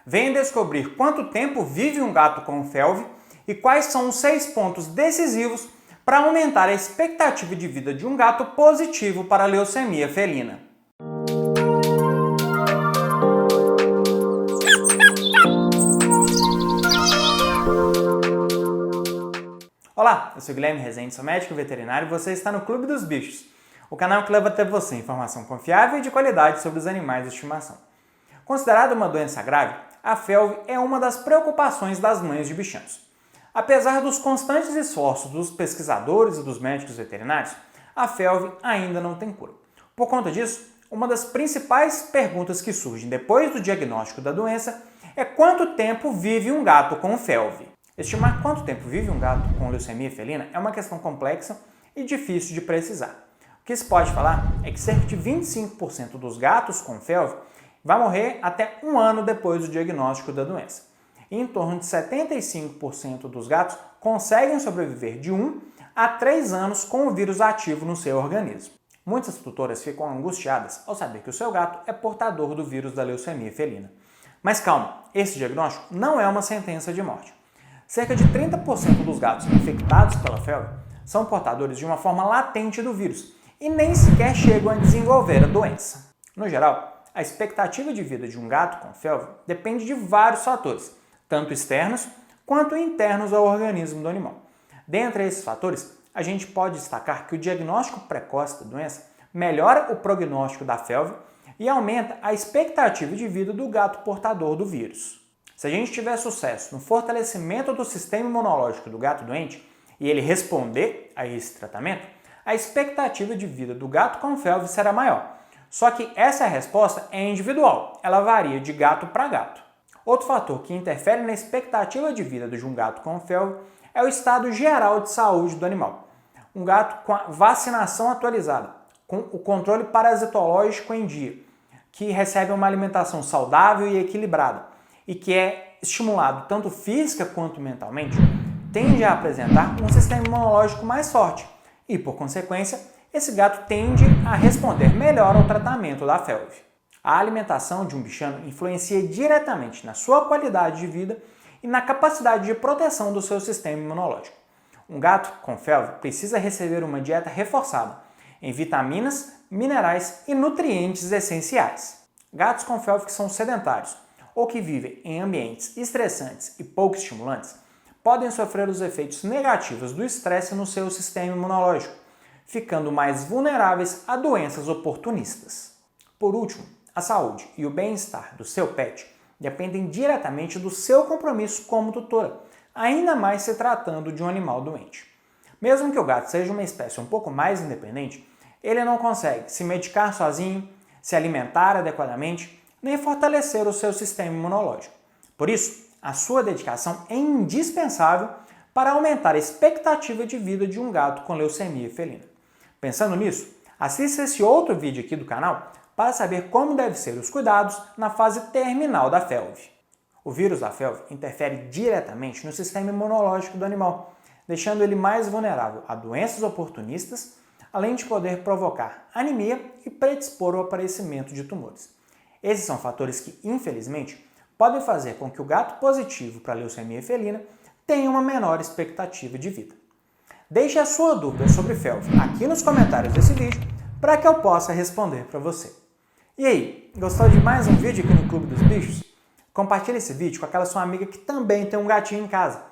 Venha descobrir quanto tempo vive um gato com FeLV e quais são os 6 pontos decisivos para aumentar a expectativa de vida de um gato positivo para a leucemia felina. Olá, eu sou Guilherme Rezende, sou médico veterinário e você está no Clube dos Bichos, o canal que leva até você informação confiável e de qualidade sobre os animais de estimação. Considerada uma doença grave, a FeLV é uma das preocupações das mães de bichanos. Apesar dos constantes esforços dos pesquisadores e dos médicos veterinários, a FeLV ainda não tem cura. Por conta disso, uma das principais perguntas que surgem depois do diagnóstico da doença é quanto tempo vive um gato com FeLV. Estimar quanto tempo vive um gato com leucemia felina é uma questão complexa e difícil de precisar. O que se pode falar é que cerca de 25% dos gatos com FeLV vai morrer até 1 ano depois do diagnóstico da doença. E em torno de 75% dos gatos conseguem sobreviver de 1 a 3 anos com o vírus ativo no seu organismo. Muitas tutoras ficam angustiadas ao saber que o seu gato é portador do vírus da leucemia felina. Mas calma, esse diagnóstico não é uma sentença de morte. Cerca de 30% dos gatos infectados pela FeLV são portadores de uma forma latente do vírus e nem sequer chegam a desenvolver a doença. No geral, a expectativa de vida de um gato com FeLV depende de vários fatores, tanto externos quanto internos ao organismo do animal. Dentre esses fatores, a gente pode destacar que o diagnóstico precoce da doença melhora o prognóstico da FeLV e aumenta a expectativa de vida do gato portador do vírus. Se a gente tiver sucesso no fortalecimento do sistema imunológico do gato doente e ele responder a esse tratamento, a expectativa de vida do gato com FeLV será maior. Só que essa resposta é individual, ela varia de gato para gato. Outro fator que interfere na expectativa de vida de um gato com FeLV é o estado geral de saúde do animal. Um gato com a vacinação atualizada, com o controle parasitológico em dia, que recebe uma alimentação saudável e equilibrada, e que é estimulado tanto física quanto mentalmente, tende a apresentar um sistema imunológico mais forte e, por consequência, esse gato tende a responder melhor ao tratamento da FeLV. A alimentação de um bichano influencia diretamente na sua qualidade de vida e na capacidade de proteção do seu sistema imunológico. Um gato com FeLV precisa receber uma dieta reforçada em vitaminas, minerais e nutrientes essenciais. Gatos com FeLV que são sedentários ou que vivem em ambientes estressantes e pouco estimulantes, podem sofrer os efeitos negativos do estresse no seu sistema imunológico, ficando mais vulneráveis a doenças oportunistas. Por último, a saúde e o bem-estar do seu pet dependem diretamente do seu compromisso como tutora, ainda mais se tratando de um animal doente. Mesmo que o gato seja uma espécie um pouco mais independente, ele não consegue se medicar sozinho, se alimentar adequadamente, nem fortalecer o seu sistema imunológico. Por isso, a sua dedicação é indispensável para aumentar a expectativa de vida de um gato com leucemia felina. Pensando nisso, assista esse outro vídeo aqui do canal para saber como devem ser os cuidados na fase terminal da FeLV. O vírus da FeLV interfere diretamente no sistema imunológico do animal, deixando ele mais vulnerável a doenças oportunistas, além de poder provocar anemia e predispor ao aparecimento de tumores. Esses são fatores que, infelizmente, podem fazer com que o gato positivo para a leucemia felina tenha uma menor expectativa de vida. Deixe a sua dúvida sobre FeLV aqui nos comentários desse vídeo para que eu possa responder para você. E aí, gostou de mais um vídeo aqui no Clube dos Bichos? Compartilhe esse vídeo com aquela sua amiga que também tem um gatinho em casa.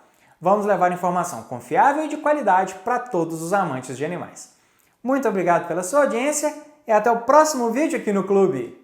Vamos levar informação confiável e de qualidade para todos os amantes de animais. Muito obrigado pela sua audiência e até o próximo vídeo aqui no Clube!